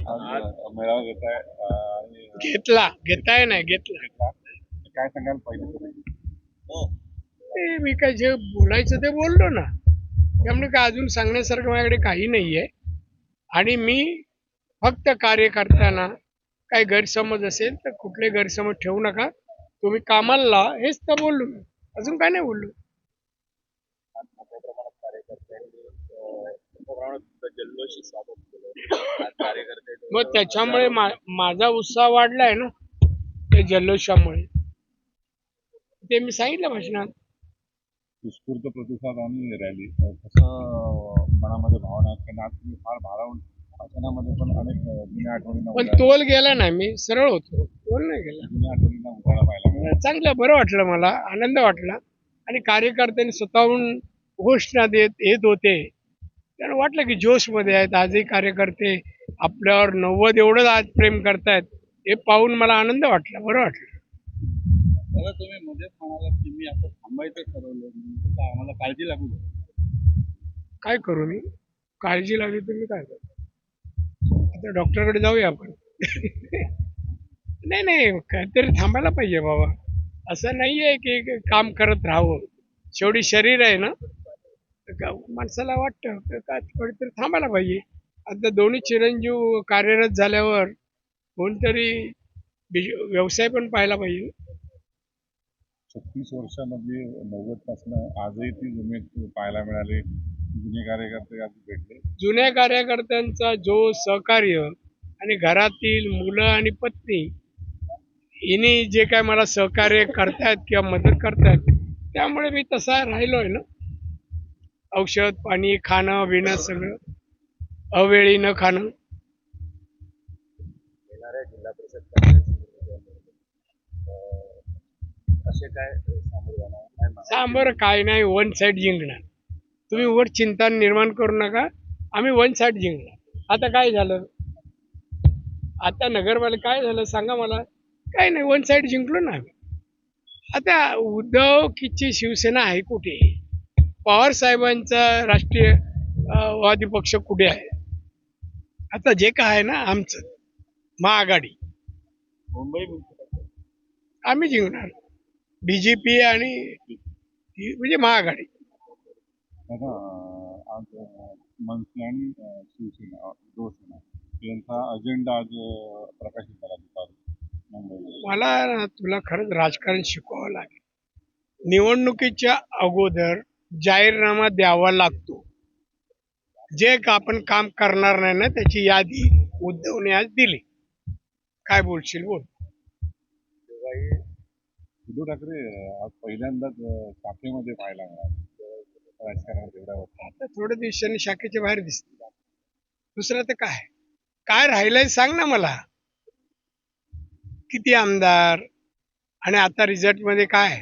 आज मेळावा घेताय आणि घेताय नाही घेतला. काय सांगाल पहिले तुम्ही? मी काय जे बोलायचं ते बोललो ना, त्यामुळे काय अजून सांगण्यासारखं माझ्याकडे काही नाहीये. आणि मी फक्त कार्यकर्त्यांना काही गैरसमज असेल तर कुठले गैरसमज ठेवू नका, तुम्ही कामाला लावा, हेच तर बोललो मी. अजून काय नाही बोललो. आज मोठ्या प्रमाणात कार्यकर्त्यांनी मोठ्या प्रमाणात जल्लोषी स्वागत केलं. आज कार्यकर्ते मग त्याच्यामुळे माझा उत्साह वाढलाय ना, त्या जल्लोषामुळे. ते मी सांगितलं भाषणात. उत्स्फूर्त प्रतिसाद आणि रॅली कसं मनामध्ये भावना आहेत, कारण आज तुम्ही फार भारावून भाषणामध्ये पण अनेक जुन्या आठवणींना पण तोल गेला नाही, मी सरळ होतो, तोल नाही गेला. जुन्या आठवणींना उजाळा पाहायला मिळाला. चांगलं बरं वाटलं, मला आनंद वाटला. आणि कार्यकर्त्यांनी स्वतःहून घोषणा देत येत होते, त्यांना वाटलं की जोशमध्ये आहेत. आजही कार्यकर्ते आपल्यावर 90 एवढं आज प्रेम करतायत, हे पाहून मला आनंद वाटला, बरं वाटलं. दादा, तुम्ही मध्येच म्हणालात की मी आता थांबायचं ठरवलं, काय आम्हाला काळजी लागू नये. काय करू मी? काळजी लागली तर मी काय करू? आता डॉक्टरकडे जाऊया आपण. नाही, काहीतरी थांबायला पाहिजे बाबा. असं नाहीये की काम करत राहावं. शेवटी शरीर आहे ना, माणसाला वाटतं का थोडीतरी थांबायला पाहिजे. आता दोन्ही चिरंजीव कार्यरत झाल्यावर कोणतरी व्यवसाय पण पाहायला पाहिजे. 36 वर्षामध्ये 90 पासून आजही ती जुनी पाहायला मिळाली. जुने कार्यकर्ते आज भेटले. जुन्या कार्यकर्त्यांचा जो सहकार्य आणि घरातील मुलं आणि पत्नी हिने जे काय मला सहकार्य करतायत किंवा मदत करतायत, त्यामुळे मी तसा राहिलोय ना. औषध पाणी खाणं पिणं सगळं अवेळी न खाणं. येणाऱ्या जिल्हा परिषद असे काय सामोरे जाणार? सांबर काय नाही, वन साईड जिंकणार. तुम्ही वर चिंता निर्माण करू नका, आम्ही वन साईड जिंकणार. आता काय झालं? आता नगरपालिका काय झालं सांगा मला? काय नाही, वन साईड जिंकलो ना आम्ही. आता उद्धव किची शिवसेना आहे कुठे? पवार साहेबांचा राष्ट्रीय वादी पक्ष कुठे आहे? आता जे काय आहे ना आमचं महाआघाडी, मुंबई आम्ही जिंकणार. बीजेपी आणि म्हणजे महाआघाडी. दादा, आज मनसे आणि शिवसेना शिवसेना यांचा अजेंडा आज प्रकाशित झाला दुपारी. मला तुला खरंच राजकारण शिकवावं लागेल. निवडणुकीच्या अगोदर जाहीरनामा द्यावा लागतो. जे आपण काम करणार नाही ना, त्याची यादी उद्धवने आज दिली. काय बोलशील बोल. उद्धव ठाकरे आज पहिल्यांदाच शाखेमध्ये पाहायला मिळाले राजकारणात एवढ्या वर्षात. आता थोड्या दिवसांनी शाखेच्या बाहेर दिसतील. दुसरं तर काय काय राहिलंय सांग ना मला. किती आमदार आणि आता रिझल्ट मध्ये काय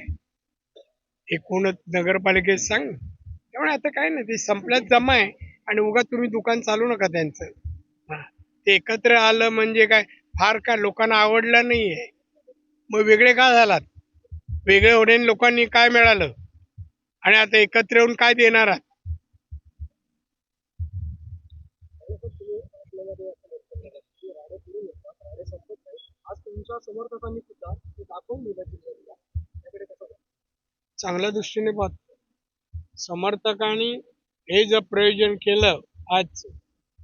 एकूणच नगरपालिकेत सांग. त्यामुळे आता काय नाही, ते संपल्यात जमा आहे. आणि उगा तुम्ही दुकान चालू नका त्यांचं. ते एकत्र आलं म्हणजे काय फार काय लोकांना आवडलं नाहीये. मग वेगळे का झालात? वेगळे होण्याने लोकांनी काय मिळालं आणि आता एकत्र येऊन काय देणार आहात? चांगल्या दृष्टीने पाहतो. समर्थकांनी हे जर प्रयोजन केलं आज,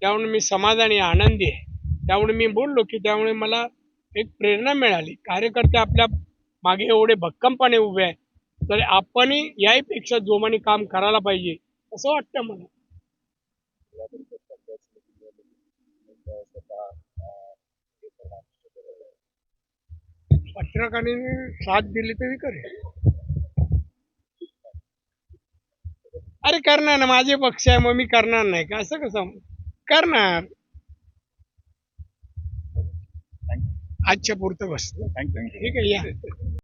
त्यामुळे मी समाधानी आनंदी आहे. त्यामुळे मी बोललो की त्यामुळे मला एक प्रेरणा मिळाली. कार्यकर्ते आपल्या मागे एवढे भक्कमपणे उभे आहे, तर आपणही याहीपेक्षा जोमाने काम करायला पाहिजे असं वाटतं मला. पत्रकारांनी साथ दिली तरी करेल. अरे करणार ना, माझे पक्ष आहे मग मी करणार नाही का? असं कसं करणार? आजच्या पुरतं बस. थँक्यू. ठीक आहे, या.